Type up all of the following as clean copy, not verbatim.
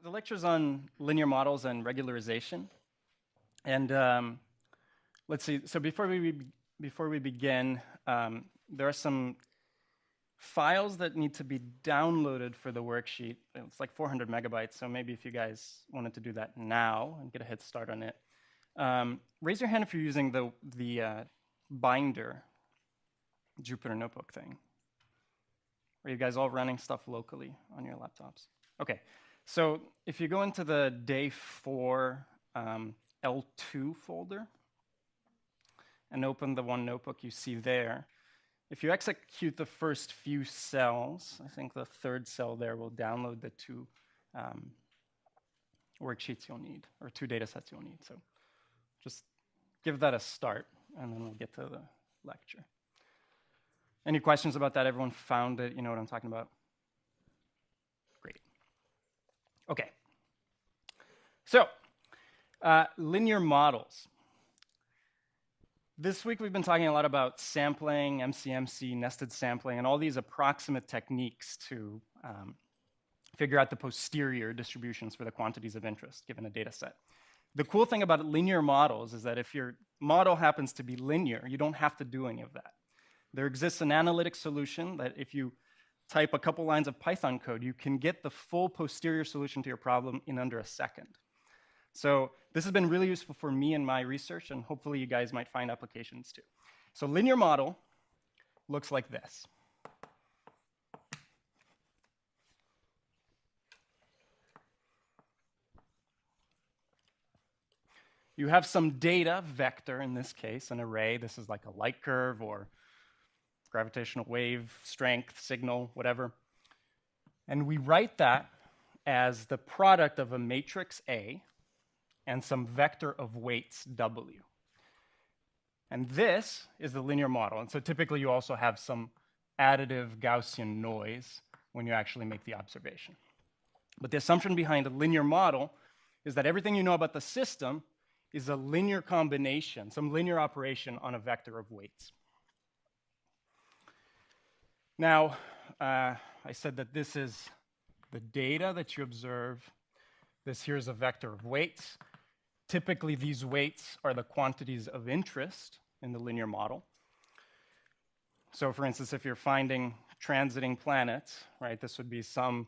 the lecture's on linear models and regularization. And let's see, so before we begin, there are some files that need to be downloaded for the worksheet. It's like 400 megabytes, so maybe if you guys wanted to do that now and get a head start on it. Raise your hand if you're using the binder Jupyter Notebook thing. Are you guys all running stuff locally on your laptops? Okay, so if you go into the day 4 L2 folder and open the one notebook you see there, if you execute the first few cells, I think the third cell there will download the 2 worksheets you'll need, or 2 data sets you'll need. So just give that a start, and then we'll get to the lecture. Any questions about that? Everyone found it? You know what I'm talking about? Great. Okay. So, linear models. This week we've been talking a lot about sampling, MCMC, nested sampling, and all these approximate techniques to figure out the posterior distributions for the quantities of interest given a data set. The cool thing about linear models is that if your model happens to be linear, you don't have to do any of that. There exists an analytic solution that if you type a couple lines of Python code, you can get the full posterior solution to your problem in under a second. So this has been really useful for me in my research, and hopefully you guys might find applications too. So linear model looks like this. You have some data vector, in this case, an array. This is like a light curve or gravitational wave, strength, signal, whatever. And we write that as the product of a matrix A and some vector of weights W. And this is the linear model. And so typically you also have some additive Gaussian noise when you actually make the observation. But the assumption behind a linear model is that everything you know about the system is a linear combination, some linear operation on a vector of weights. Now, I said that this is the data that you observe. This here is a vector of weights. Typically, these weights are the quantities of interest in the linear model. So for instance, if you're finding transiting planets, right, this would be some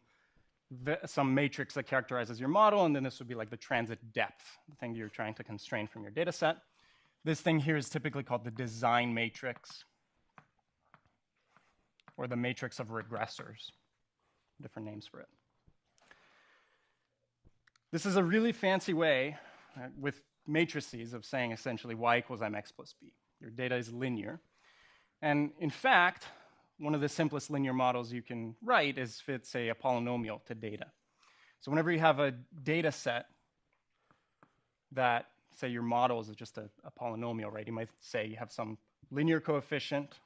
matrix that characterizes your model, and then this would be like the transit depth, the thing you're trying to constrain from your data set. This thing here is typically called the design matrix, or the matrix of regressors, different names for it. This is a really fancy way with matrices of saying essentially y equals mx plus b. Your data is linear. And in fact, one of the simplest linear models you can write is fit, say, a polynomial to data. So whenever you have a data set that, say, your model is just a polynomial, right? You might say you have some linear coefficient,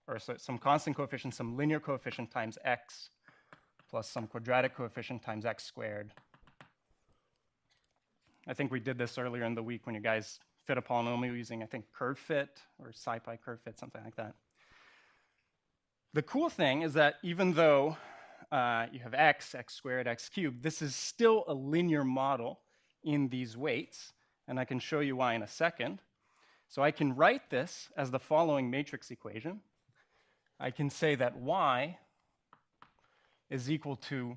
or so some constant coefficient, some linear coefficient times x, plus some quadratic coefficient times x squared. I think we did this earlier in the week when you guys fit a polynomial using, I think, curve fit, or SciPy curve fit, something like that. The cool thing is that even though you have x squared, x cubed, this is still a linear model in these weights, and I can show you why in a second. So I can write this as the following matrix equation. I can say that y is equal to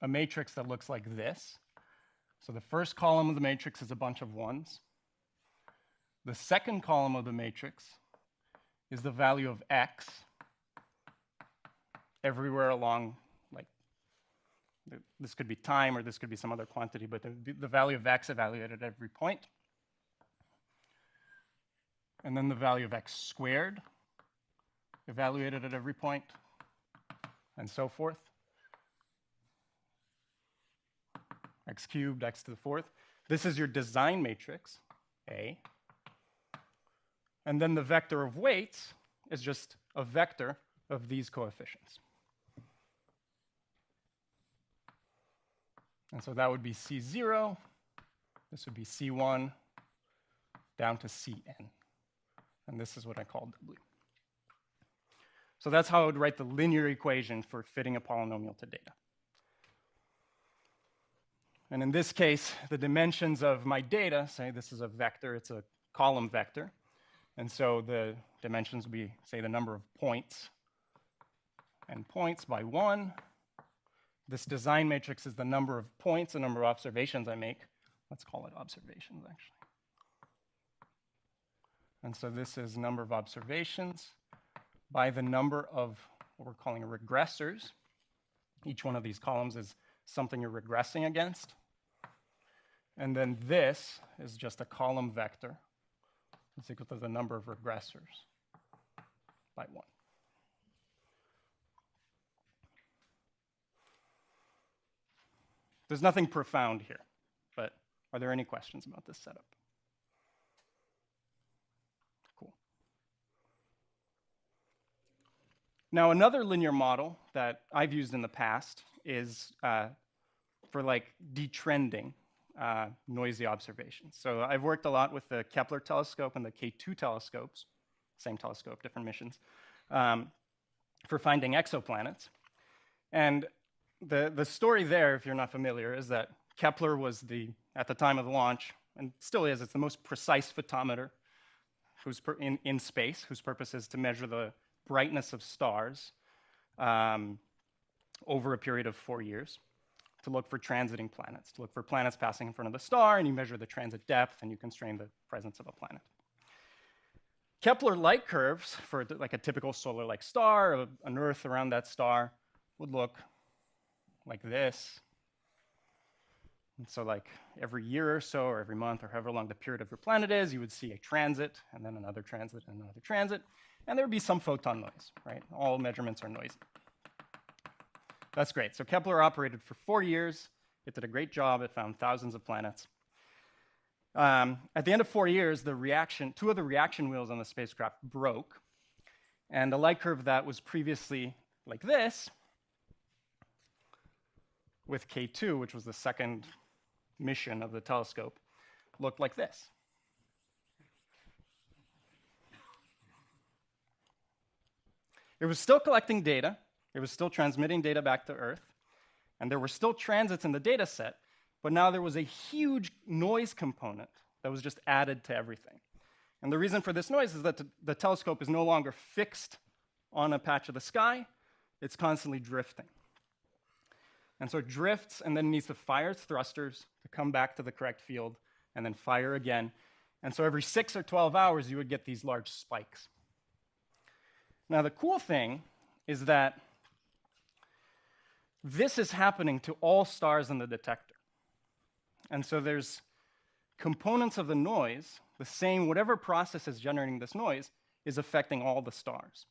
a matrix that looks like this. So the first column of the matrix is a bunch of 1s. The second column of the matrix is the value of x everywhere along, like, this could be time or this could be some other quantity, but the value of x evaluated at every point. And then the value of x squared evaluated at every point, and so forth. X cubed, x to the 4th. This is your design matrix, A. And then the vector of weights is just a vector of these coefficients. And so that would be C0. This would be C1 down to Cn. And this is what I call W. So that's how I would write the linear equation for fitting a polynomial to data. And in this case, the dimensions of my data, say this is a vector, it's a column vector. And so the dimensions would be, say, the number of points and points by 1. This design matrix is the number of points, the number of observations I make. Let's call it observations, actually. And so this is number of observations by the number of what we're calling regressors. Each one of these columns is something you're regressing against. And then this is just a column vector. It's equal to the number of regressors by 1. There's nothing profound here, but are there any questions about this setup? Cool. Now, another linear model that I've used in the past is for like detrending noisy observations. So I've worked a lot with the Kepler telescope and the K2 telescopes, same telescope, different missions, for finding exoplanets. And the story there, if you're not familiar, is that Kepler was at the time of the launch, and still is, it's the most precise photometer in space, whose purpose is to measure the brightness of stars over a period of 4 years, to look for transiting planets, to look for planets passing in front of the star, and you measure the transit depth, and you constrain the presence of a planet. Kepler light curves for like a typical solar-like star, an Earth around that star, would look like this. And so like every year or so, or every month, or however long the period of your planet is, you would see a transit, and then another transit, and another transit, and there would be some photon noise, right? All measurements are noisy. That's great. So Kepler operated for 4 years. It did a great job. It found thousands of planets. At the end of 4 years, two of the reaction wheels on the spacecraft broke, and a light curve that was previously like this, with K2, which was the second mission of the telescope, looked like this. It was still collecting data. It was still transmitting data back to Earth. And there were still transits in the data set, but now there was a huge noise component that was just added to everything. And the reason for this noise is that the telescope is no longer fixed on a patch of the sky. It's constantly drifting. And so it drifts and then needs to fire its thrusters to come back to the correct field and then fire again. And so every 6 or 12 hours, you would get these large spikes. Now, the cool thing is that this is happening to all stars in the detector. And so there's components of the noise, the same, whatever process is generating this noise, is affecting all the stars.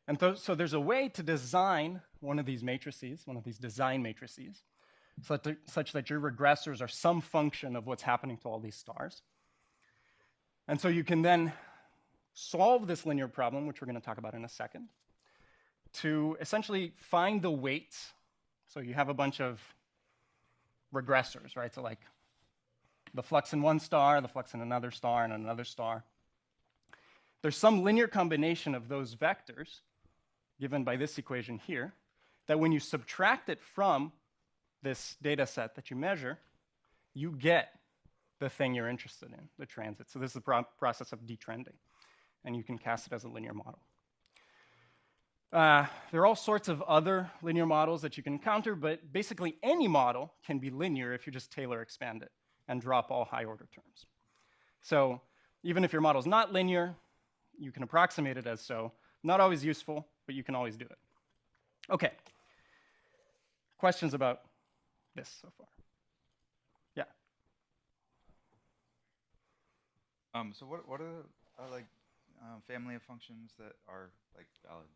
And so there's a way to design one of these matrices, one of these design matrices, such that your regressors are some function of what's happening to all these stars. And so you can then solve this linear problem, which we're going to talk about in a second, to essentially find the weights. So you have a bunch of regressors, right? So like the flux in one star, the flux in another star, and another star. There's some linear combination of those vectors, given by this equation here, that when you subtract it from this data set that you measure, you get the thing you're interested in, the transit. So this is the process of detrending, and you can cast it as a linear model. There are all sorts of other linear models that you can encounter, but basically any model can be linear if you just Taylor expand it and drop all high-order terms. So even if your model's not linear, you can approximate it as so. Not always useful, but you can always do it. Okay. Questions about this so far? Yeah. So what are the like family of functions that are like valid?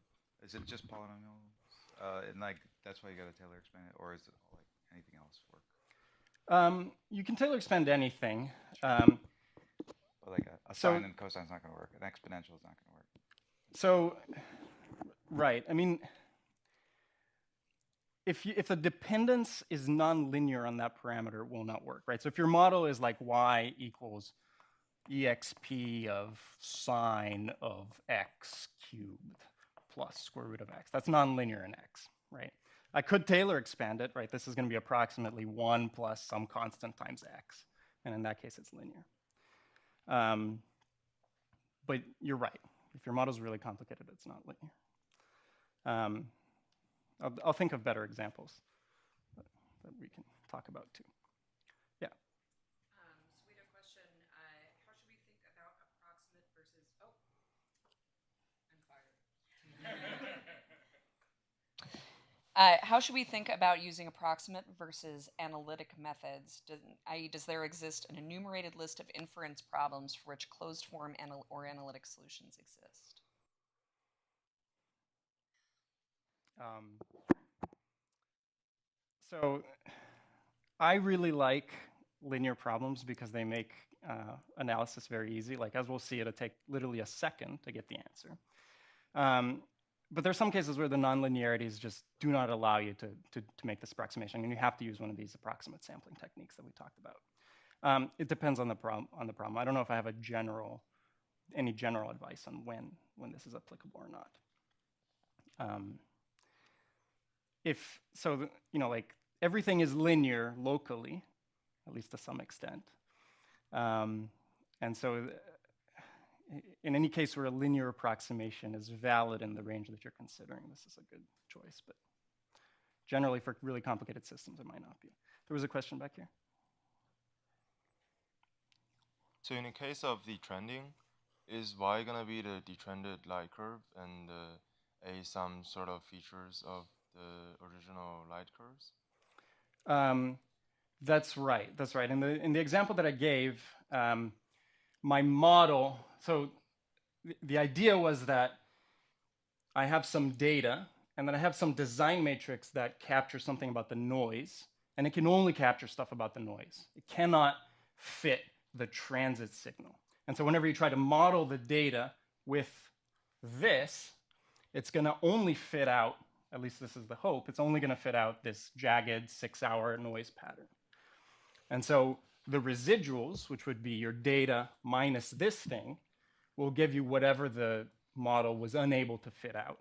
Is it just polynomials, and like that's why you got to Taylor expand it, or is it like anything else work? You can Taylor expand anything. Like a sine and cosine is not going to work. An exponential is not going to work. So, right. I mean, if the dependence is nonlinear on that parameter, it will not work, right? So if your model is like y equals exp of sine of x cubed plus square root of x. That's nonlinear in x, right? I could Taylor expand it, right? This is going to be approximately 1 plus some constant times x. And in that case, it's linear. But you're right. If your model's really complicated, it's not linear. I'll think of better examples that we can talk about too. Yeah. So we had a question. How should we think about approximate versus, oh, I'm fired. How should we think about using approximate versus analytic methods? I.e., does there exist an enumerated list of inference problems for which closed form or analytic solutions exist? So I really like linear problems because they make analysis very easy. Like, as we'll see, it'll take literally a second to get the answer. But there's some cases where the nonlinearities just do not allow you to make this approximation, and you have to use one of these approximate sampling techniques that we talked about. It depends on the problem. I don't know if I have any general advice on when this is applicable or not. Like, everything is linear locally, at least to some extent. And so in any case where a linear approximation is valid in the range that you're considering, this is a good choice. But generally, for really complicated systems, it might not be. There was a question back here. So in the case of the trending, is y going to be the detrended light curve and a some sort of features of the original light curves? That's right. That's right. In the example that I gave, my model, so the idea was that I have some data, and then I have some design matrix that captures something about the noise, and it can only capture stuff about the noise. It cannot fit the transit signal. And so whenever you try to model the data with this, it's going to only fit out, at least this is the hope, it's only going to fit out this jagged 6-hour noise pattern. And so the residuals, which would be your data minus this thing, will give you whatever the model was unable to fit out.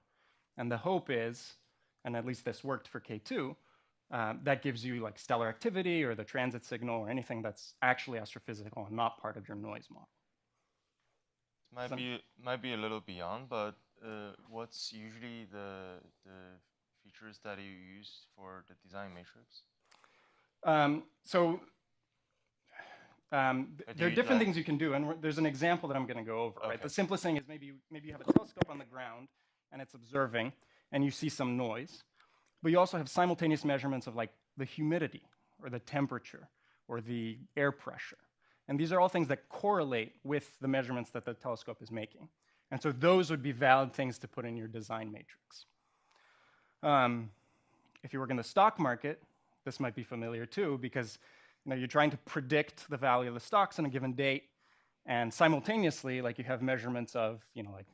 And the hope is, and at least this worked for K2, that gives you like stellar activity or the transit signal or anything that's actually astrophysical and not part of your noise model. Might be a little beyond, but what's usually the features that you use for the design matrix? There are different things you can do, and there's an example that I'm going to go over. Okay. Right? The simplest thing is maybe you have a telescope on the ground, and it's observing, and you see some noise. But you also have simultaneous measurements of like the humidity, or the temperature, or the air pressure. And these are all things that correlate with the measurements that the telescope is making. And so those would be valid things to put in your design matrix. If you work in the stock market, this might be familiar too, because you're trying to predict the value of the stocks on a given date, and simultaneously, like, you have measurements of, like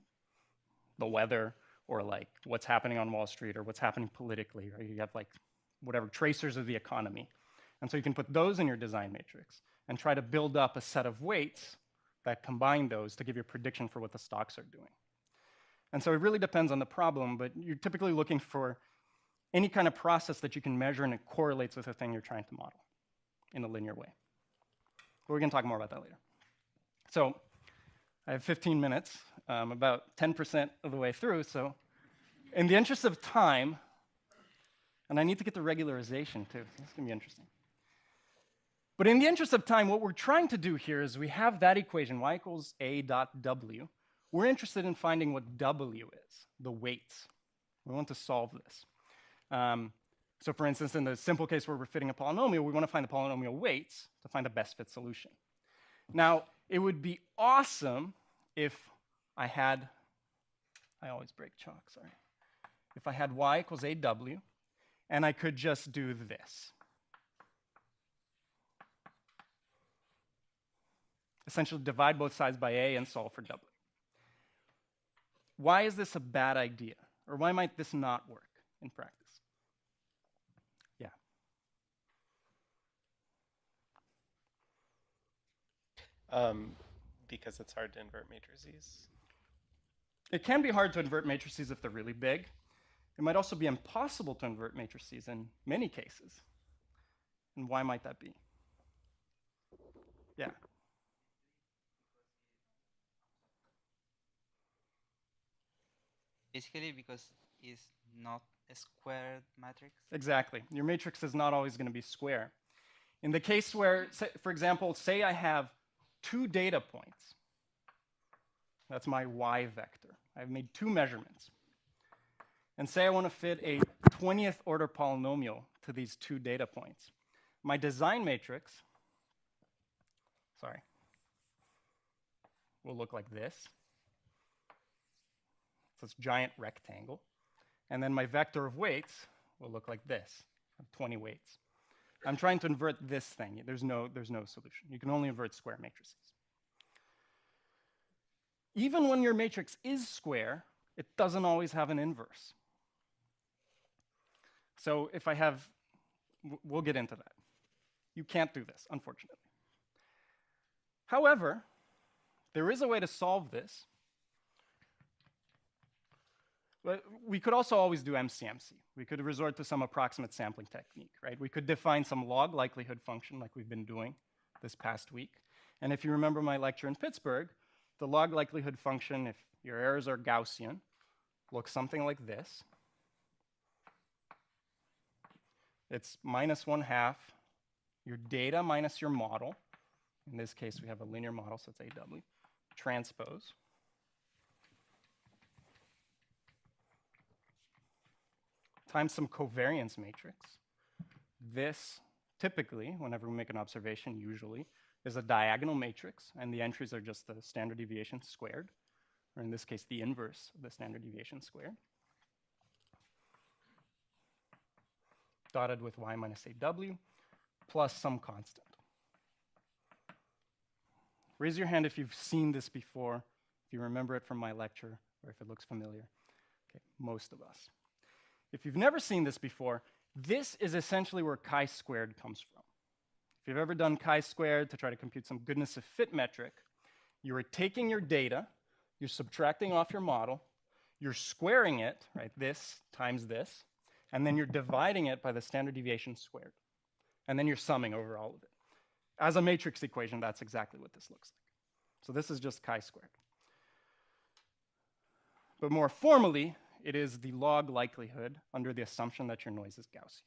the weather, or like what's happening on Wall Street, or what's happening politically, or you have like whatever tracers of the economy. And so you can put those in your design matrix and try to build up a set of weights that combine those to give you a prediction for what the stocks are doing. And so it really depends on the problem, but you're typically looking for any kind of process that you can measure and it correlates with the thing you're trying to model in a linear way. But we're going to talk more about that later. So I have 15 minutes, about 10% of the way through. So in the interest of time, and I need to get the regularization too. This is going to be interesting. But in the interest of time, what we're trying to do here is we have that equation, y equals a dot w. We're interested in finding what w is, the weights. We want to solve this. So for instance, in the simple case where we're fitting a polynomial, we want to find the polynomial weights to find the best fit solution. Now, it would be awesome if I always break chalk, sorry. If I had y equals aw, and I could just do this. Essentially divide both sides by a and solve for w. Why is this a bad idea? Or why might this not work in practice? Yeah. Because it's hard to invert matrices. It can be hard to invert matrices if they're really big. It might also be impossible to invert matrices in many cases. And why might that be? Yeah. Basically because it's not a squared matrix. Exactly. Your matrix is not always going to be square. In the case where, say, for example, say I have 2 data points. That's my y vector. I've made 2 measurements. And say I want to fit a 20th order polynomial to these 2 data points. My design matrix, will look like this. So it's a giant rectangle. And then my vector of weights will look like this, 20 weights. I'm trying to invert this thing. There's no solution. You can only invert square matrices. Even when your matrix is square, it doesn't always have an inverse. So if I have, we'll get into that. You can't do this, unfortunately. However, there is a way to solve this. But we could also always do MCMC. We could resort to some approximate sampling technique, right? We could define some log likelihood function like we've been doing this past week. And if you remember my lecture in Pittsburgh, the log likelihood function, if your errors are Gaussian, looks something like this. It's -1/2 your data minus your model. In this case, we have a linear model, so it's AW, transpose. Times some covariance matrix. This, typically, whenever we make an observation, usually, is a diagonal matrix, and the entries are just the standard deviation squared, or in this case, the inverse of the standard deviation squared. Dotted with y minus AW, plus some constant. Raise your hand if you've seen this before, if you remember it from my lecture, or if it looks familiar. Okay, most of us. If you've never seen this before, this is essentially where chi-squared comes from. If you've ever done chi-squared to try to compute some goodness of fit metric, you are taking your data, you're subtracting off your model, you're squaring it, right, this times this, and then you're dividing it by the standard deviation squared. And then you're summing over all of it. As a matrix equation, that's exactly what this looks like. So this is just chi-squared. But more formally, it is the log likelihood under the assumption that your noise is Gaussian.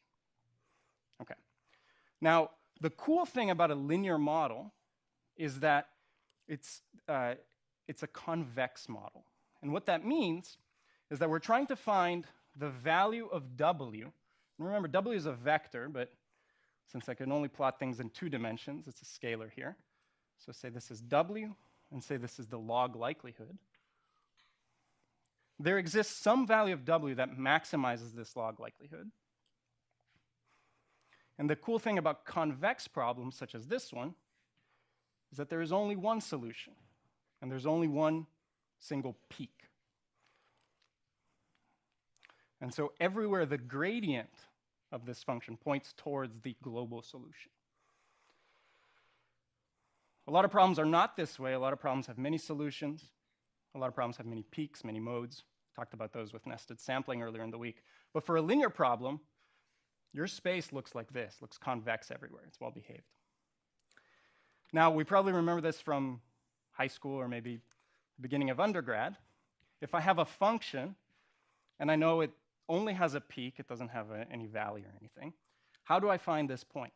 Okay. Now, the cool thing about a linear model is that it's a convex model. And what that means is that we're trying to find the value of W. And remember, W is a vector, but since I can only plot things in 2 dimensions, it's a scalar here. So say this is W, and say this is the log likelihood. There exists some value of W that maximizes this log likelihood. And the cool thing about convex problems, such as this one, is that there is only one solution, and there's only one single peak. And so everywhere the gradient of this function points towards the global solution. A lot of problems are not this way. A lot of problems have many solutions. A lot of problems have many peaks, many modes. Talked about those with nested sampling earlier in the week. But for a linear problem, your space looks like this, looks convex everywhere. It's well behaved. Now, we probably remember this from high school or maybe the beginning of undergrad. If I have a function, and I know it only has a peak, it doesn't have any value or anything, how do I find this point?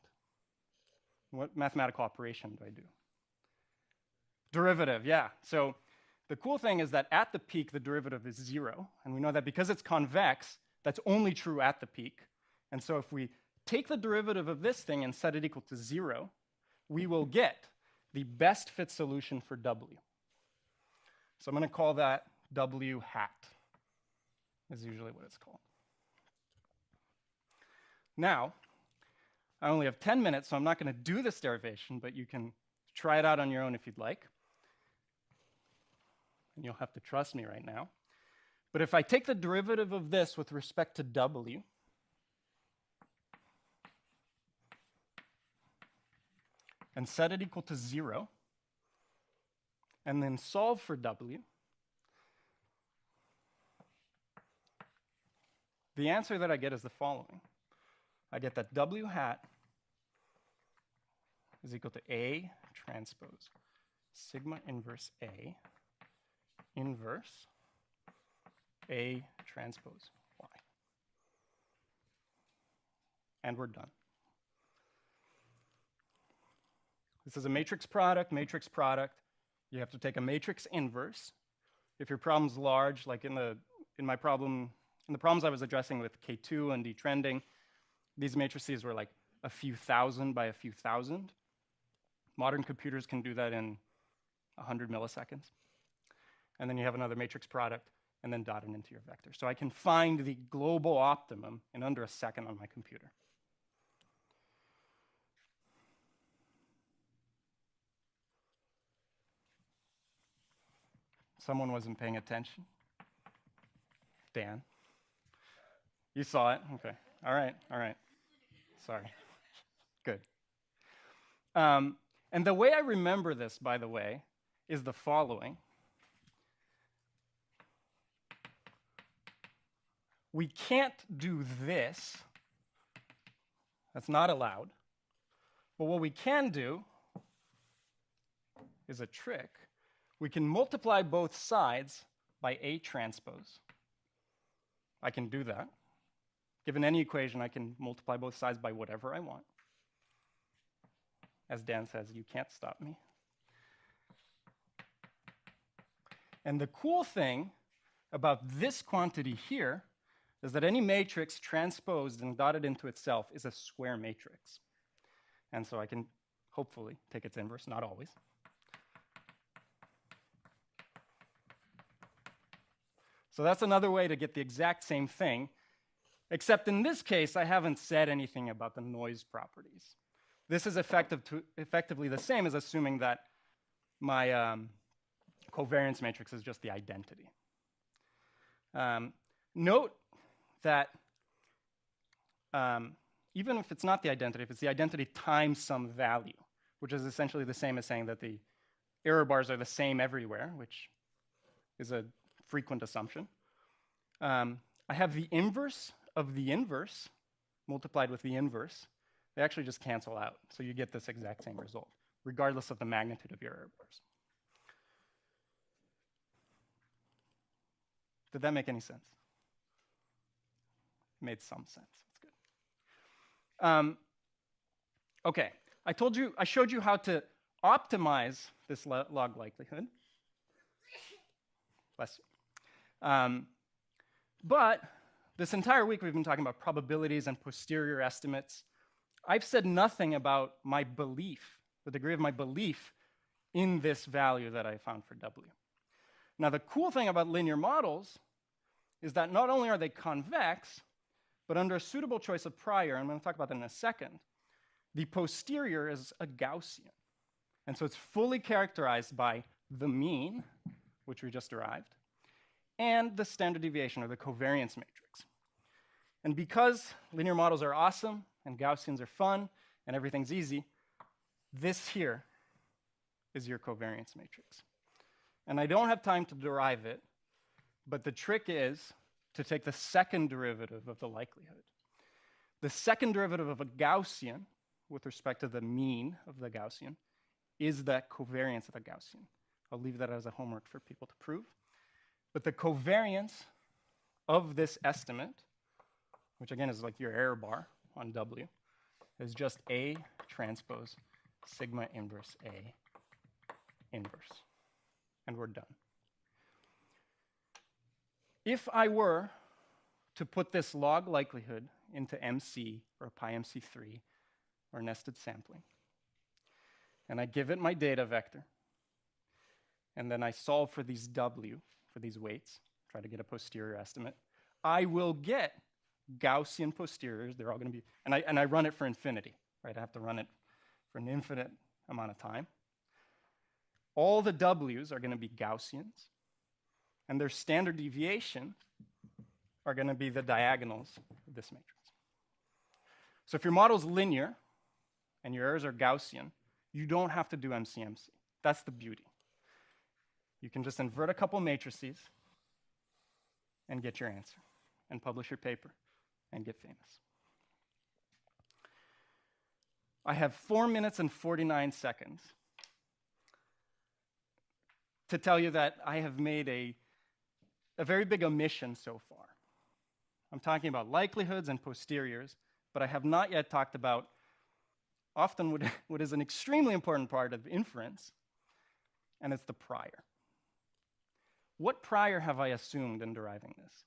What mathematical operation do I do? Derivative, yeah. So the cool thing is that at the peak, the derivative is 0. And we know that because it's convex, that's only true at the peak. And so if we take the derivative of this thing and set it equal to 0, we will get the best fit solution for W. So I'm going to call that W hat, is usually what it's called. Now, I only have 10 minutes, so I'm not going to do this derivation, but you can try it out on your own if you'd like. And you'll have to trust me right now. But if I take the derivative of this with respect to W, and set it equal to 0, and then solve for W, the answer that I get is the following. I get that W hat is equal to A transpose sigma inverse A inverse A transpose Y. And we're done. This is a matrix product, matrix product. You have to take a matrix inverse. If your problem's large, like in the problems I was addressing with K2 and detrending, these matrices were like a few thousand by a few thousand. Modern computers can do that in 100 milliseconds. And then you have another matrix product, and then dot it into your vector. So I can find the global optimum in under a second on my computer. Someone wasn't paying attention. Dan. You saw it? Okay. All right. Sorry. Good. And the way I remember this, by the way, is the following. We can't do this. That's not allowed. But what we can do is a trick. We can multiply both sides by A transpose. I can do that. Given any equation, I can multiply both sides by whatever I want. As Dan says, you can't stop me. And the cool thing about this quantity here is that any matrix transposed and dotted into itself is a square matrix. And so I can hopefully take its inverse, not always. So that's another way to get the exact same thing, except in this case, I haven't said anything about the noise properties. This is effectively the same as assuming that my covariance matrix is just the identity. Note that even if it's not the identity, if it's the identity times some value, which is essentially the same as saying that the error bars are the same everywhere, which is a frequent assumption. I have the inverse of the inverse multiplied with the inverse. They actually just cancel out, so you get this exact same result, regardless of the magnitude of your error bars. Did that make any sense? It made some sense. That's good. Okay, I showed you how to optimize this log likelihood. Bless you. But this entire week we've been talking about probabilities and posterior estimates. I've said nothing about my belief, the degree of my belief in this value that I found for W. Now the cool thing about linear models is that not only are they convex, but under a suitable choice of prior, I'm going to talk about that in a second, the posterior is a Gaussian. And so it's fully characterized by the mean, which we just derived, and the standard deviation, or the covariance matrix. And because linear models are awesome, and Gaussians are fun, and everything's easy, this here is your covariance matrix. And I don't have time to derive it, but the trick is to take the second derivative of the likelihood. The second derivative of a Gaussian, with respect to the mean of the Gaussian, is the covariance of a Gaussian. I'll leave that as a homework for people to prove. But the covariance of this estimate, which again is like your error bar on W, is just A transpose sigma inverse A inverse. And we're done. If I were to put this log likelihood into MC or PyMC3 or nested sampling, and I give it my data vector, and then I solve for these W, for these weights, try to get a posterior estimate, I will get Gaussian posteriors. They're all going to be, and I run it for infinity, right? I have to run it for an infinite amount of time. All the W's are going to be Gaussians, and their standard deviation are going to be the diagonals of this matrix. So if your model's linear and your errors are Gaussian, you don't have to do MCMC. That's the beauty. You can just invert a couple matrices and get your answer and publish your paper. and get famous. I have 4 minutes and 49 seconds to tell you that I have made a very big omission so far. I'm talking about likelihoods and posteriors, but I have not yet talked about often what is an extremely important part of inference, and it's the prior. What prior have I assumed in deriving this?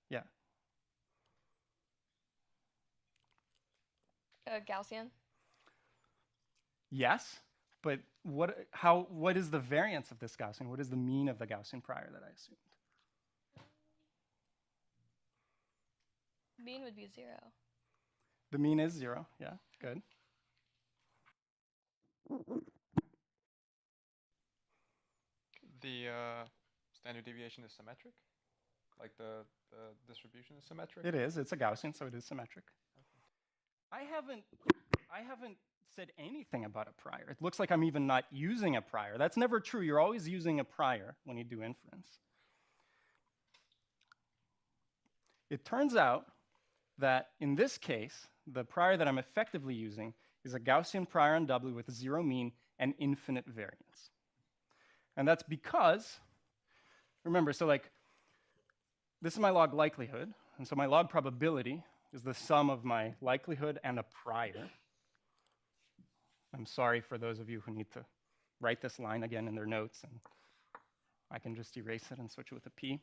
Yeah. Gaussian? Yes, but what is the variance of this Gaussian? What is the mean of the Gaussian prior that I assumed? Mean would be 0. The mean is 0, yeah, good. The standard deviation is symmetric? Like the distribution is symmetric? It is, it's a Gaussian, so it is symmetric. I haven't said anything about a prior. It looks like I'm even not using a prior. That's never true. You're always using a prior when you do inference. It turns out that in this case, the prior that I'm effectively using is a Gaussian prior on W with 0 mean and infinite variance. And that's because, remember, so like, this is my log likelihood, and so my log probability is the sum of my likelihood and a prior. I'm sorry for those of you who need to write this line again in their notes, and I can just erase it and switch it with a P.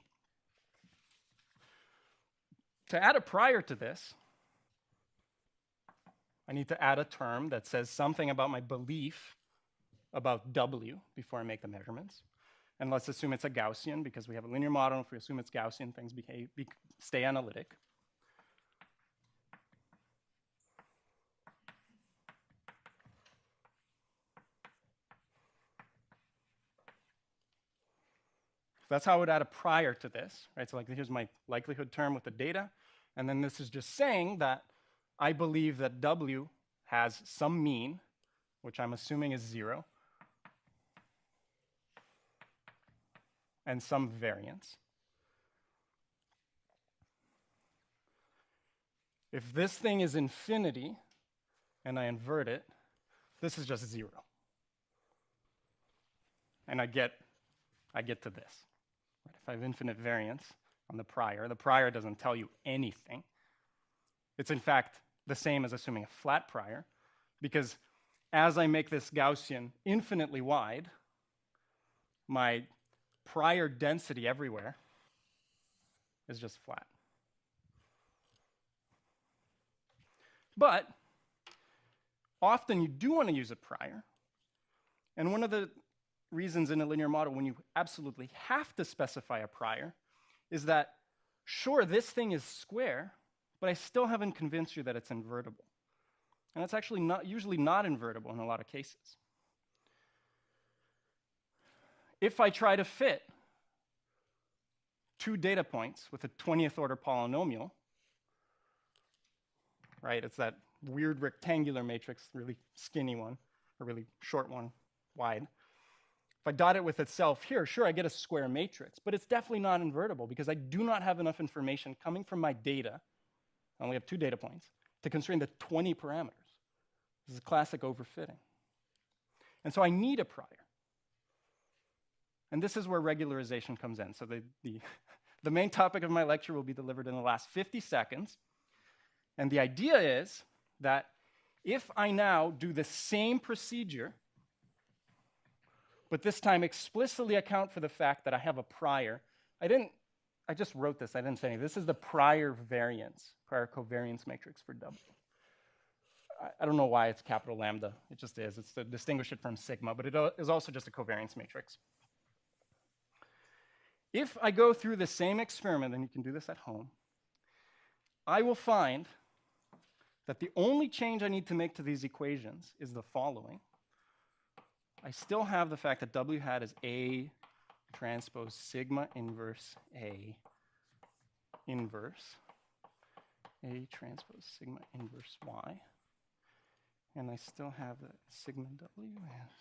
To add a prior to this, I need to add a term that says something about my belief about W before I make the measurements. And let's assume it's a Gaussian, because we have a linear model. If we assume it's Gaussian, things stay analytic. That's how I would add a prior to this, right? So like, here's my likelihood term with the data. And then this is just saying that I believe that W has some mean, which I'm assuming is 0, and some variance. If this thing is infinity, and I invert it, this is just 0. And I get to this. If I have infinite variance on the prior doesn't tell you anything. It's in fact the same as assuming a flat prior, because as I make this Gaussian infinitely wide, my prior density everywhere is just flat. But often you do want to use a prior, and one of the reasons in a linear model when you absolutely have to specify a prior is that, sure, this thing is square, but I still haven't convinced you that it's invertible. And it's actually usually not invertible in a lot of cases. If I try to fit 2 data points with a 20th order polynomial, right, it's that weird rectangular matrix, really skinny one, or really short one, wide. If I dot it with itself here, sure, I get a square matrix, but it's definitely not invertible because I do not have enough information coming from my data, I only have 2 data points, to constrain the 20 parameters. This is a classic overfitting. And so I need a prior. And this is where regularization comes in. So the main topic of my lecture will be delivered in the last 50 seconds. And the idea is that if I now do the same procedure, but this time explicitly account for the fact that I have a prior, I just wrote this, I didn't say anything. This is the prior variance, prior covariance matrix for W. I don't know why it's capital lambda, it just is. It's to distinguish it from sigma, but it is also just a covariance matrix. If I go through the same experiment, and you can do this at home, I will find that the only change I need to make to these equations is the following. I still have the fact that W hat is A transpose sigma inverse A inverse A transpose sigma inverse Y. And I still have that sigma W as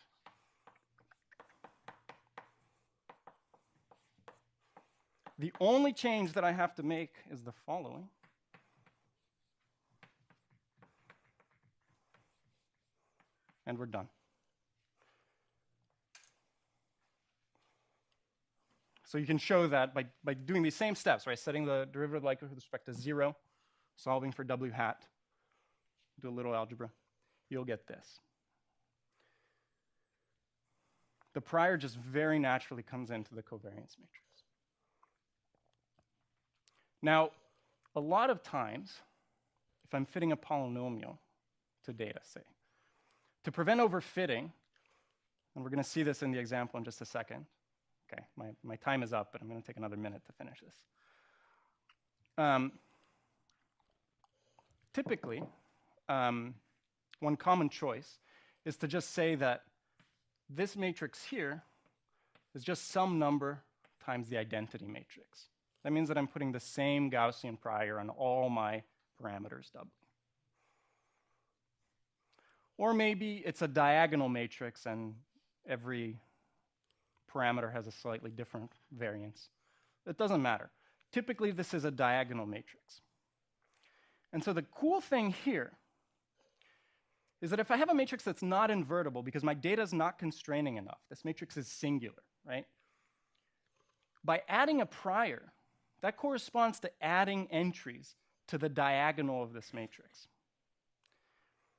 The only change that I have to make is the following. And we're done. So you can show that by doing these same steps, right? Setting the derivative likelihood with respect to 0, solving for W hat, do a little algebra, you'll get this. The prior just very naturally comes into the covariance matrix. Now, a lot of times, if I'm fitting a polynomial to data, say, to prevent overfitting, and we're going to see this in the example in just a second. Okay, my time is up, but I'm going to take another minute to finish this. Typically, one common choice is to just say that this matrix here is just some number times the identity matrix. That means that I'm putting the same Gaussian prior on all my parameters W. Or maybe it's a diagonal matrix and every parameter has a slightly different variance. It doesn't matter. Typically, this is a diagonal matrix. And so the cool thing here is that if I have a matrix that's not invertible because my data is not constraining enough, this matrix is singular, right? By adding a prior, that corresponds to adding entries to the diagonal of this matrix.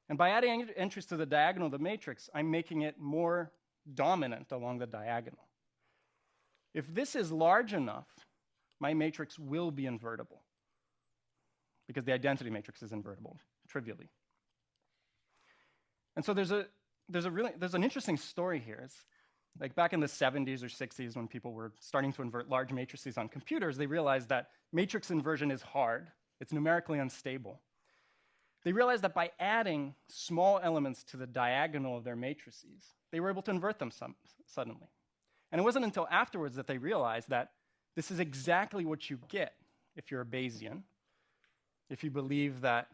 And by adding entries to the diagonal of the matrix, I'm making it more dominant along the diagonal. If this is large enough, my matrix will be invertible because the identity matrix is invertible, trivially. And so there's an interesting story here. It's like back in the 70s or 60s when people were starting to invert large matrices on computers, they realized that matrix inversion is hard. It's numerically unstable. They realized that by adding small elements to the diagonal of their matrices, they were able to invert them suddenly. And it wasn't until afterwards that they realized that this is exactly what you get if you're a Bayesian, if you believe that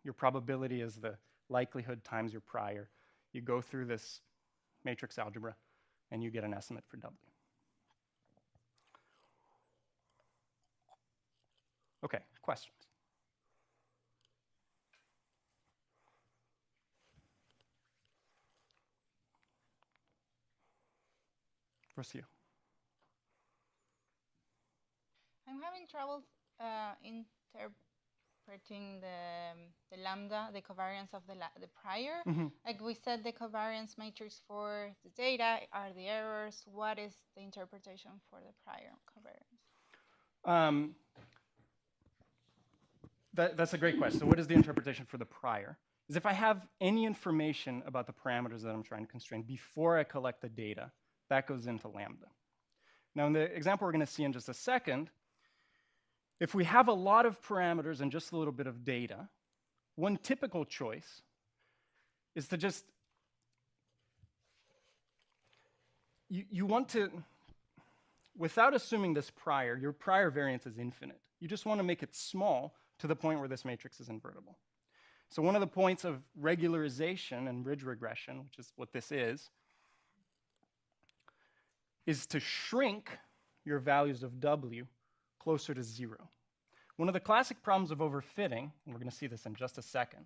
your probability is the likelihood times your prior. You go through this matrix algebra, and you get an estimate for W. Okay, questions? Rocio. I'm having trouble interpreting the lambda, the covariance of the prior. Like we said, the covariance matrix for the data are the errors. What is the interpretation for the prior covariance? That's a great question. So what is the interpretation for the prior? Is if I have any information about the parameters that I'm trying to constrain before I collect the data, that goes into lambda. Now, in the example we're going to see in just a second, if we have a lot of parameters and just a little bit of data, one typical choice is to just, you want to, without assuming this prior, your prior variance is infinite. You just want to make it small to the point where this matrix is invertible. So one of the points of regularization and ridge regression, which is what this is to shrink your values of W closer to 0. One of the classic problems of overfitting, and we're going to see this in just a second,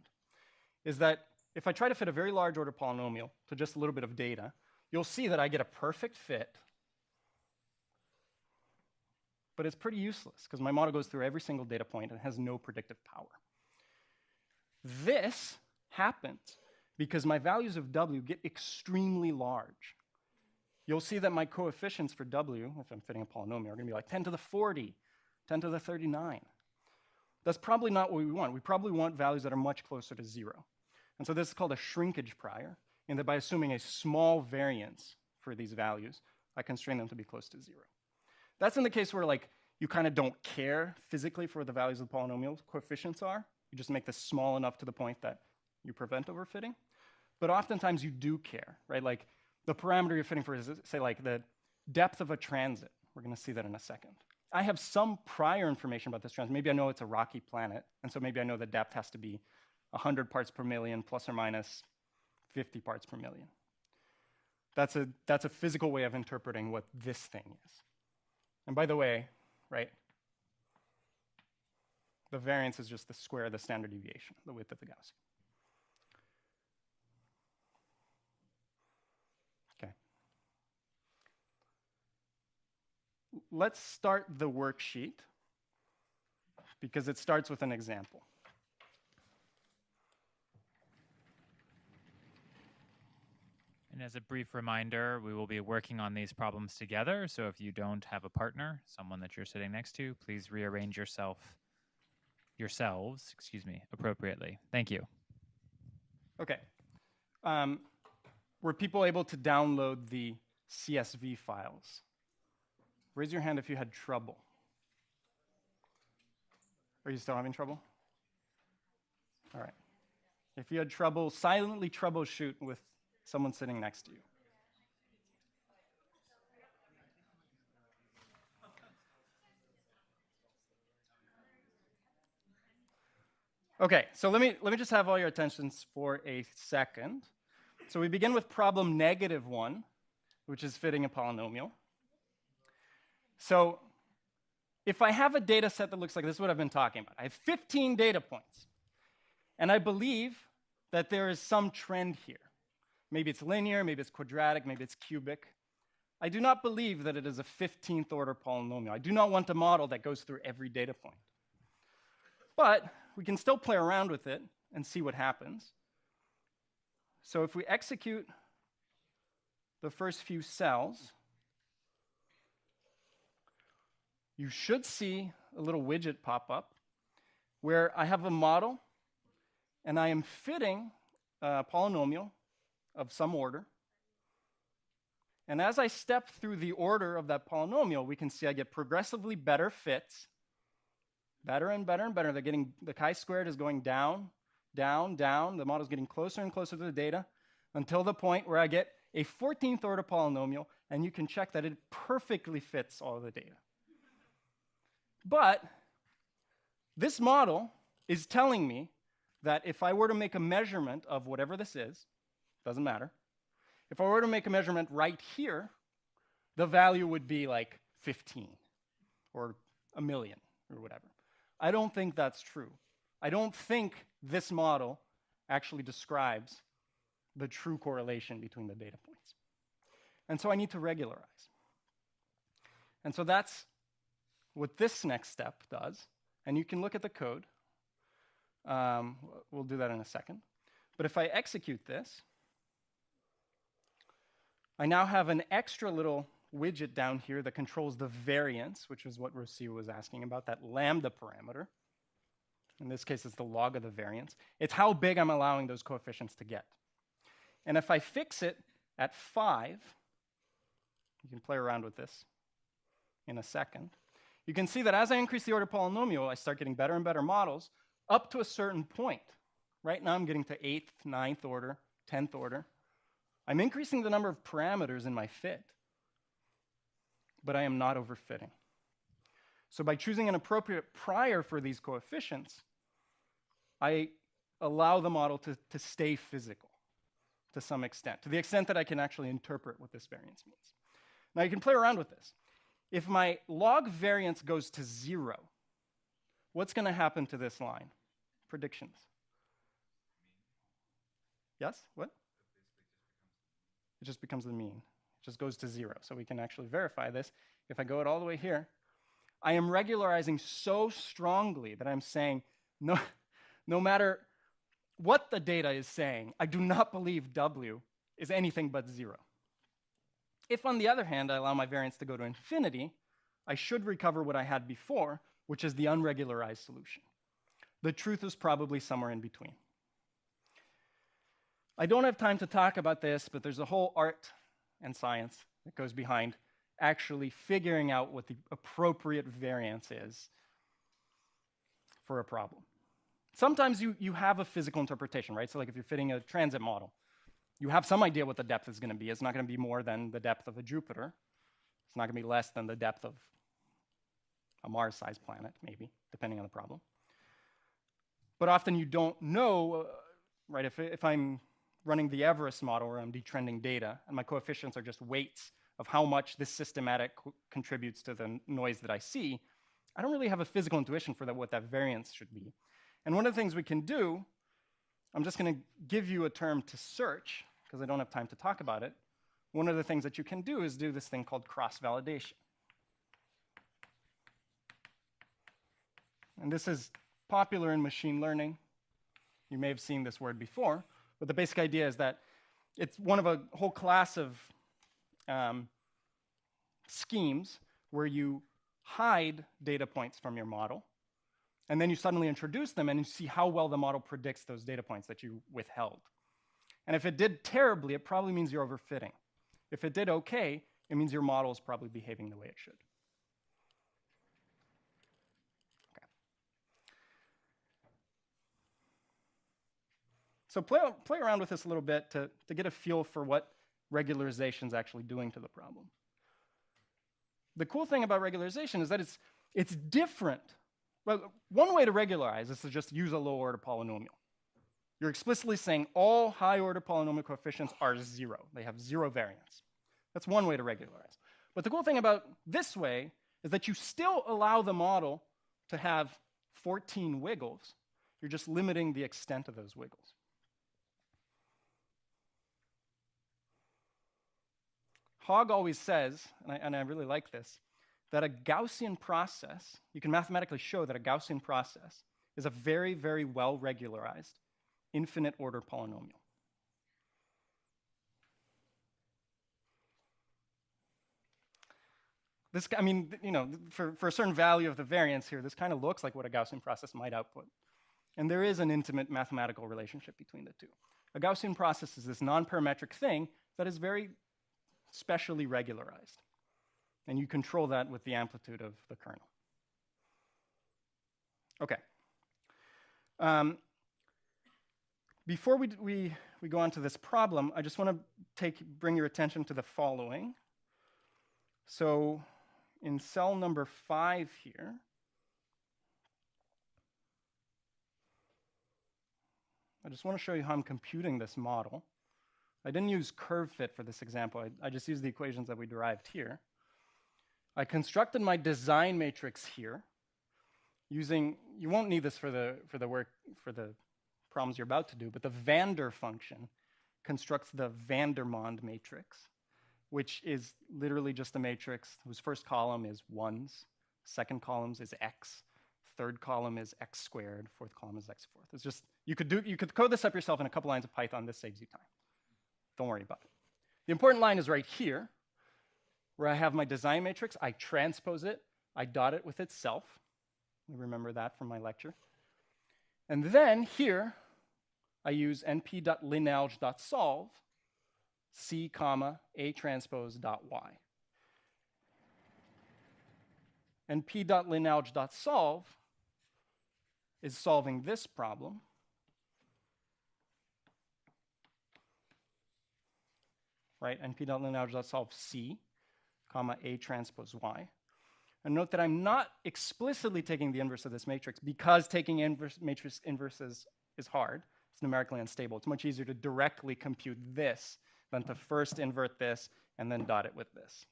is that if I try to fit a very large order polynomial to just a little bit of data, you'll see that I get a perfect fit, but it's pretty useless because my model goes through every single data point and has no predictive power. This happens because my values of W get extremely large. You'll see that my coefficients for W, if I'm fitting a polynomial, are going to be like 10 to the 40, 10 to the 39. That's probably not what we want. We probably want values that are much closer to 0. And so this is called a shrinkage prior, in that by assuming a small variance for these values, I constrain them to be close to 0. That's in the case where like you kind of don't care physically for what the values of the polynomial coefficients are. You just make this small enough to the point that you prevent overfitting. But oftentimes you do care, right? Like the parameter you're fitting for is, say, like the depth of a transit. We're going to see that in a second. I have some prior information about this transit. Maybe I know it's a rocky planet, and so maybe I know the depth has to be 100 parts per million plus or minus 50 parts per million. That's a physical way of interpreting what this thing is. And by the way, right? The variance is just the square of the standard deviation, the width of the Gaussian. Okay. Let's start the worksheet because it starts with an example. And as a brief reminder, we will be working on these problems together. So if you don't have a partner, someone that you're sitting next to, please rearrange yourselves, appropriately. Thank you. Okay. Were people able to download the CSV files? Raise your hand if you had trouble. Are you still having trouble? All right. If you had trouble, silently troubleshoot with someone sitting next to you. Okay, so let me just have all your attentions for a second. So we begin with problem -1, which is fitting a polynomial. So if I have a data set that looks like this is what I've been talking about. I have 15 data points, and I believe that there is some trend here. Maybe it's linear, maybe it's quadratic, maybe it's cubic. I do not believe that it is a 15th order polynomial. I do not want a model that goes through every data point. But we can still play around with it and see what happens. So if we execute the first few cells, you should see a little widget pop up where I have a model and I am fitting a polynomial of some order. And as I step through the order of that polynomial, we can see I get progressively better fits, better and better and better. The chi-squared is going down, down, down. The model is getting closer and closer to the data until the point where I get a 14th order polynomial, and you can check that it perfectly fits all of the data. But this model is telling me that if I were to make a measurement of whatever this is, doesn't matter, if I were to make a measurement right here, the value would be like 15 or 1,000,000 or whatever. I don't think that's true. I don't think this model actually describes the true correlation between the data points. And so I need to regularize. And so that's what this next step does. And you can look at the code. We'll do that in a second. But if I execute this, I now have an extra little widget down here that controls the variance, which is what Rocio was asking about, that lambda parameter. In this case, it's the log of the variance. It's how big I'm allowing those coefficients to get. And if I fix it at 5, you can play around with this in a second, you can see that as I increase the order polynomial, I start getting better and better models up to a certain point. Right now I'm getting to 8th, 9th order, 10th order. I'm increasing the number of parameters in my fit, but I am not overfitting. So by choosing an appropriate prior for these coefficients, I allow the model to stay physical to some extent, to the extent that I can actually interpret what this variance means. Now you can play around with this. If my log variance goes to 0, what's going to happen to this line? Predictions. Yes? What? It just becomes the mean. It just goes to 0. So we can actually verify this. If I go it all the way here, I am regularizing so strongly that I'm saying, no matter what the data is saying, I do not believe W is anything but 0. If, on the other hand, I allow my variance to go to infinity, I should recover what I had before, which is the unregularized solution. The truth is probably somewhere in between. I don't have time to talk about this, but there's a whole art and science that goes behind actually figuring out what the appropriate variance is for a problem. Sometimes you have a physical interpretation, right? So like if you're fitting a transit model, you have some idea what the depth is going to be. It's not going to be more than the depth of a Jupiter. It's not going to be less than the depth of a Mars-sized planet, maybe, depending on the problem. But often you don't know, right? If I'm running the Everest model where I'm detrending data, and my coefficients are just weights of how much this systematic contributes to the noise that I see, I don't really have a physical intuition for what that variance should be. And one of the things we can do, I'm just going to give you a term to search, because I don't have time to talk about it. One of the things that you can do is do this thing called cross-validation. And this is popular in machine learning. You may have seen this word before, but the basic idea is that it's one of a whole class of schemes where you hide data points from your model, and then you suddenly introduce them and you see how well the model predicts those data points that you withheld. And if it did terribly, it probably means you're overfitting. If it did okay, it means your model is probably behaving the way it should. Okay. So play around with this a little bit to get a feel for what regularization is actually doing to the problem. The cool thing about regularization is that it's different. Well, one way to regularize is to just use a low-order polynomial. You're explicitly saying all high-order polynomial coefficients are 0. They have 0 variance. That's one way to regularize. But the cool thing about this way is that you still allow the model to have 14 wiggles. You're just limiting the extent of those wiggles. Hogg always says, and I really like this, that a Gaussian process, you can mathematically show that a Gaussian process is a very, very well regularized infinite order polynomial. This, I mean, you know, for a certain value of the variance here, this kind of looks like what a Gaussian process might output. And there is an intimate mathematical relationship between the two. A Gaussian process is this non-parametric thing that is very specially regularized. And you control that with the amplitude of the kernel. Okay. Before we go on to this problem, I just want to bring your attention to the following. So in cell number 5 here, I just want to show you how I'm computing this model. I didn't use curve fit for this example. I just used the equations that we derived here. I constructed my design matrix here using, you won't need this for the problems you're about to do, but the Vander function constructs the Vandermonde matrix, which is literally just a matrix whose first column is 1s, second column is x, third column is x squared, fourth column is x fourth. It's just, you could code this up yourself in a couple lines of Python. This saves you time. Don't worry about it. The important line is right here, where I have my design matrix. I transpose it. I dot it with itself. You remember that from my lecture. And then here, I use np.linalg.solve c comma a transpose dot y. np.linalg.solve is solving this problem. Right, np.linalg.solve c comma a transpose y. And note that I'm not explicitly taking the inverse of this matrix because taking matrix inverses is hard. It's numerically unstable. It's much easier to directly compute this than to first invert this and then dot it with this.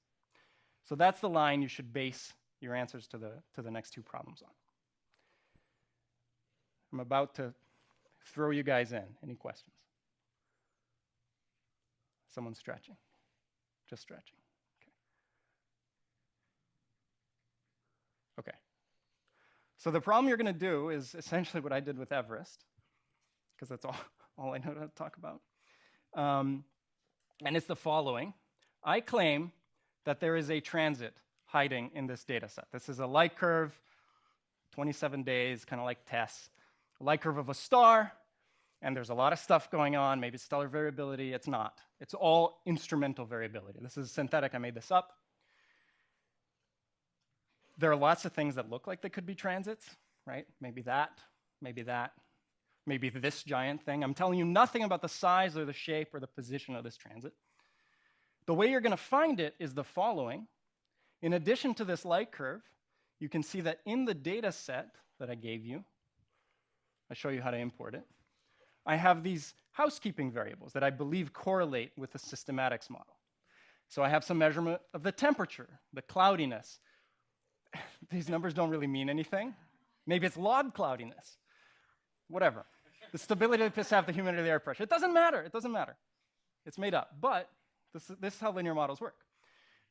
So that's the line you should base your answers to the next two problems on. I'm about to throw you guys in. Any questions? Someone stretching? Just stretching. Okay. So the problem you're going to do is essentially what I did with Everest, because that's all I know to talk about. And it's the following. I claim that there is a transit hiding in this data set. This is a light curve, 27 days, kind of like TESS. A light curve of a star, and there's a lot of stuff going on. Maybe it's stellar variability. It's not. It's all instrumental variability. This is synthetic. I made this up. There are lots of things that look like they could be transits, right? Maybe that, maybe that, maybe this giant thing. I'm telling you nothing about the size or the shape or the position of this transit. The way you're going to find it is the following. In addition to this light curve, you can see that in the data set that I gave you, I'll show you how to import it, I have these housekeeping variables that I believe correlate with the systematics model. So I have some measurement of the temperature, the cloudiness, these numbers don't really mean anything. Maybe it's log cloudiness. Whatever. The stability of the pisf, the humidity, the air pressure. It doesn't matter. It doesn't matter. It's made up. But this is how linear models work.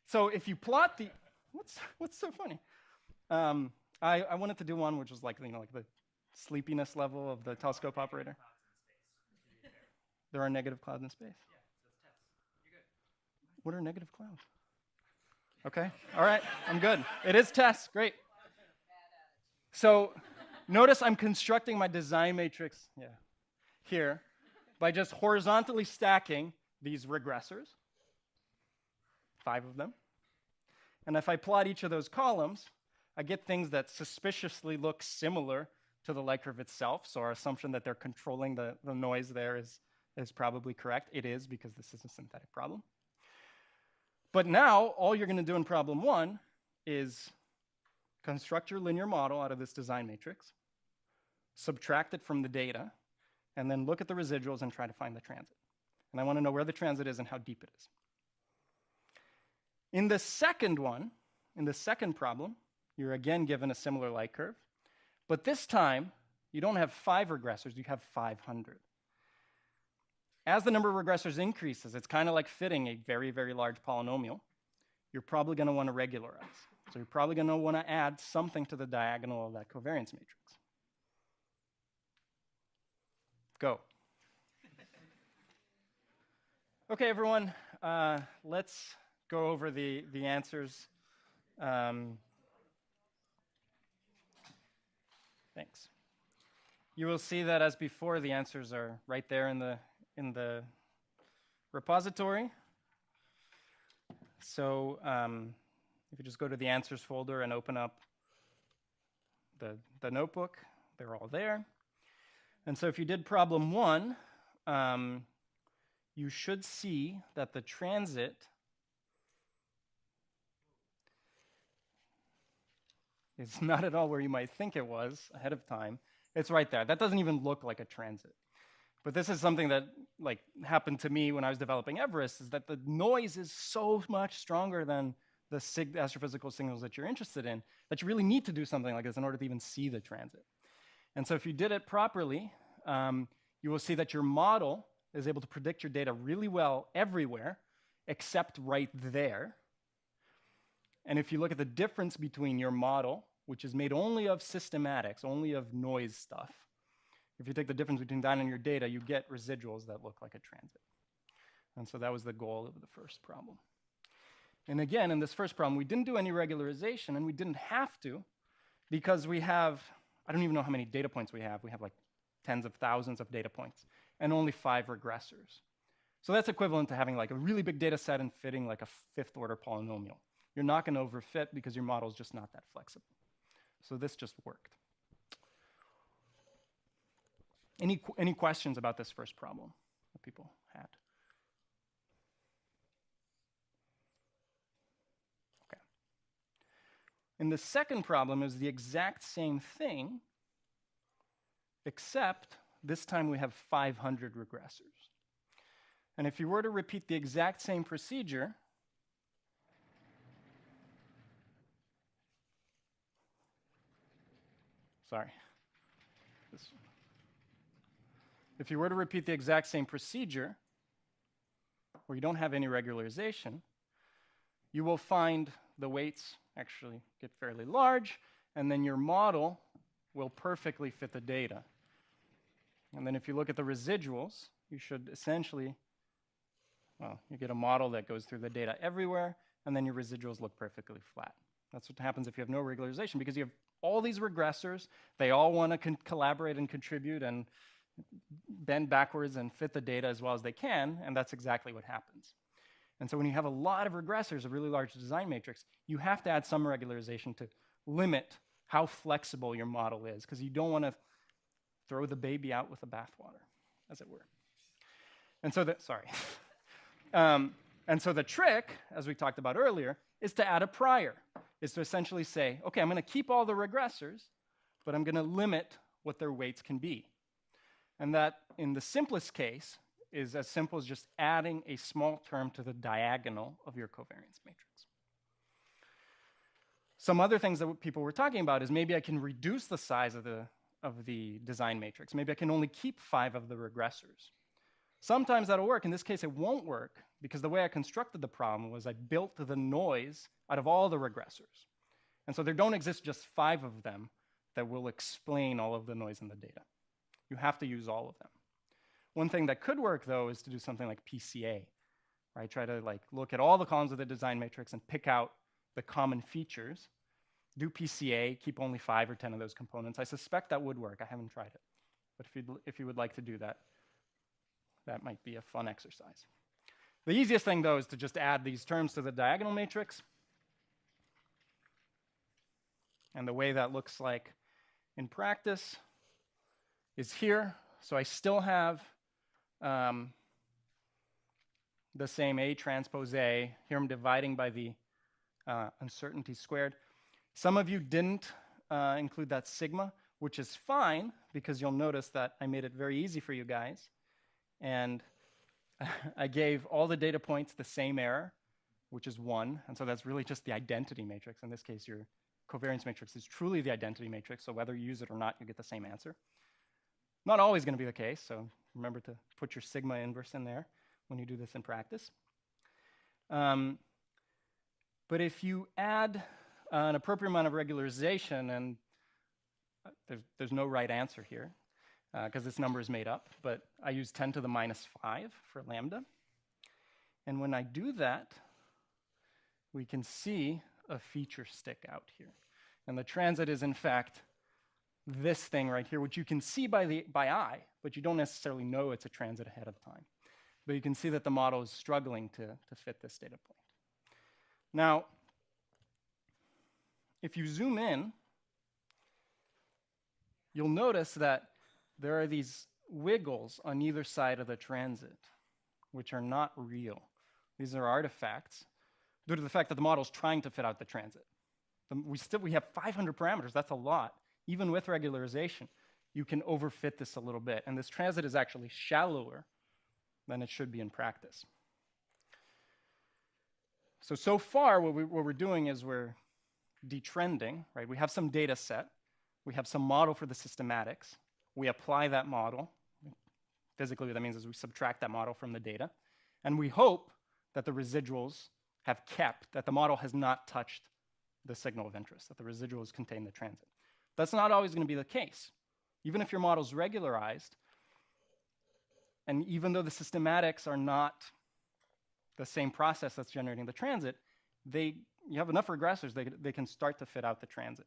So if you plot the... What's so funny? I wanted to do one which was like, like the sleepiness level of the telescope operator. There are negative clouds in space. What are negative clouds? Okay, all right, I'm good. It is TESS, great. So notice I'm constructing my design matrix here by just horizontally stacking these regressors, 5 of them. And if I plot each of those columns, I get things that suspiciously look similar to the light curve itself. So our assumption that they're controlling the noise there is probably correct. It is, because this is a synthetic problem. But now, all you're going to do in problem 1 is construct your linear model out of this design matrix, subtract it from the data, and then look at the residuals and try to find the transit. And I want to know where the transit is and how deep it is. In the second one, in the second problem, you're again given a similar light curve, but this time, you don't have 5 regressors, you have 500. As the number of regressors increases, it's kind of like fitting a very, very large polynomial. You're probably going to want to regularize. So you're probably going to want to add something to the diagonal of that covariance matrix. Go. Okay, everyone, let's go over the answers. Thanks. You will see that as before, the answers are right there in the repository. So if you just go to the answers folder and open up the notebook, they're all there. And so if you did problem 1, you should see that the transit is not at all where you might think it was ahead of time. It's right there. That doesn't even look like a transit. But this is something that happened to me when I was developing Everest, is that the noise is so much stronger than the astrophysical signals that you're interested in, that you really need to do something like this in order to even see the transit. And so if you did it properly, you will see that your model is able to predict your data really well everywhere, except right there. And if you look at the difference between your model, which is made only of systematics, only of noise stuff, if you take the difference between that and your data, you get residuals that look like a transit. And so that was the goal of the first problem. And again, in this first problem, we didn't do any regularization, and we didn't have to, because we have, I don't even know how many data points we have. We have like tens of thousands of data points, and only 5 regressors. So that's equivalent to having like a really big data set and fitting like a 5th order polynomial. You're not going to overfit because your model is just not that flexible. So this just worked. Any questions about this first problem that people had? Okay. In the second problem is the exact same thing, except this time we have 500 regressors. And if you were to repeat the exact same procedure, if you were to repeat the exact same procedure, where you don't have any regularization, you will find the weights actually get fairly large, and then your model will perfectly fit the data. And then if you look at the residuals, you should essentially, well, you get a model that goes through the data everywhere, and then your residuals look perfectly flat. That's what happens if you have no regularization, because you have all these regressors. They all want to collaborate and contribute and bend backwards and fit the data as well as they can, and that's exactly what happens. And so when you have a lot of regressors, a really large design matrix, you have to add some regularization to limit how flexible your model is, because you don't want to throw the baby out with the bathwater, as it were. And so and so the trick, as we talked about earlier, is to add a prior, is to essentially say, okay, I'm going to keep all the regressors, but I'm going to limit what their weights can be. And that, in the simplest case, is as simple as just adding a small term to the diagonal of your covariance matrix. Some other things that people were talking about is maybe I can reduce the size of the design matrix. Maybe I can only keep 5 of the regressors. Sometimes that'll work. In this case, it won't work because the way I constructed the problem was I built the noise out of all the regressors. And so there don't exist just 5 of them that will explain all of the noise in the data. You have to use all of them. One thing that could work, though, is to do something like PCA, right? Try to look at all the columns of the design matrix and pick out the common features. Do PCA, keep only 5 or 10 of those components. I suspect that would work. I haven't tried it. But if you would like to do that, that might be a fun exercise. The easiest thing, though, is to just add these terms to the diagonal matrix. And the way that looks like in practice is here. So I still have the same A transpose A. Here I'm dividing by the uncertainty squared. Some of you didn't include that sigma, which is fine, because you'll notice that I made it very easy for you guys. And I gave all the data points the same error, which is 1. And so that's really just the identity matrix. In this case, your covariance matrix is truly the identity matrix. So whether you use it or not, you get the same answer. Not always going to be the case. So remember to put your sigma inverse in there when you do this in practice. But if you add an appropriate amount of regularization, and there's no right answer here, because this number is made up, but I use 10 to the minus 5 for lambda. And when I do that, we can see a feature stick out here. And the transit is, in fact, this thing right here, which you can see by eye, but you don't necessarily know it's a transit ahead of time. But you can see that the model is struggling to fit this data point. Now, if you zoom in, you'll notice that there are these wiggles on either side of the transit, which are not real. These are artifacts due to the fact that the model is trying to fit out the transit. We have 500 parameters. That's a lot. Even with regularization, you can overfit this a little bit. And this transit is actually shallower than it should be in practice. So far, what we're doing is we're detrending, right? We have some data set. We have some model for the systematics. We apply that model. Physically, what that means is we subtract that model from the data. And we hope that the residuals have kept, that the model has not touched the signal of interest, that the residuals contain the transit. That's not always going to be the case. Even if your model's regularized, and even though the systematics are not the same process that's generating the transit, you have enough regressors, they can start to fit out the transit.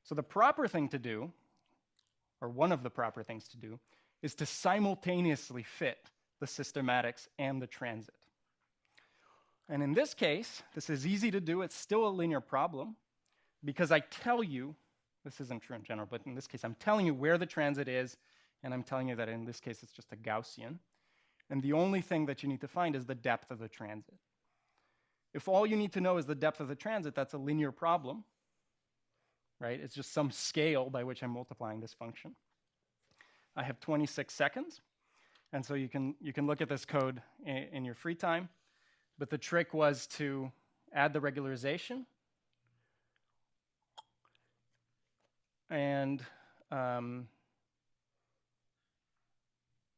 So the proper thing to do, or one of the proper things to do, is to simultaneously fit the systematics and the transit. And in this case, this is easy to do. It's still a linear problem because I tell you, this isn't true in general, but in this case, I'm telling you where the transit is, and I'm telling you that in this case, it's just a Gaussian. And the only thing that you need to find is the depth of the transit. If all you need to know is the depth of the transit, that's a linear problem, right? It's just some scale by which I'm multiplying this function. I have 26 seconds, and so you can look at this code in your free time. But the trick was to add the regularization and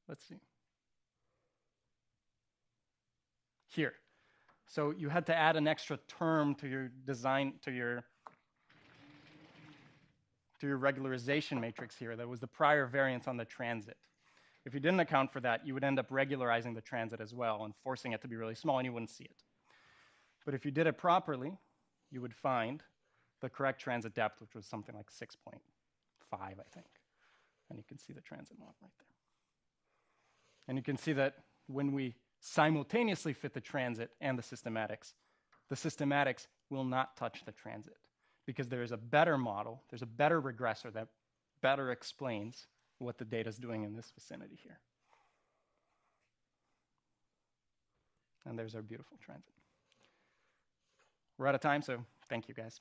let's see. Here. So you had to add an extra term to your design, to your regularization matrix here. That was the prior variance on the transit. If you didn't account for that, you would end up regularizing the transit as well and forcing it to be really small, and you wouldn't see it. But if you did it properly, you would find the correct transit depth, which was something like 6.5, I think. And you can see the transit model right there. And you can see that when we simultaneously fit the transit and the systematics will not touch the transit because there is a better model, there's a better regressor that better explains what the data is doing in this vicinity here. And there's our beautiful transit. We're out of time, so thank you, guys.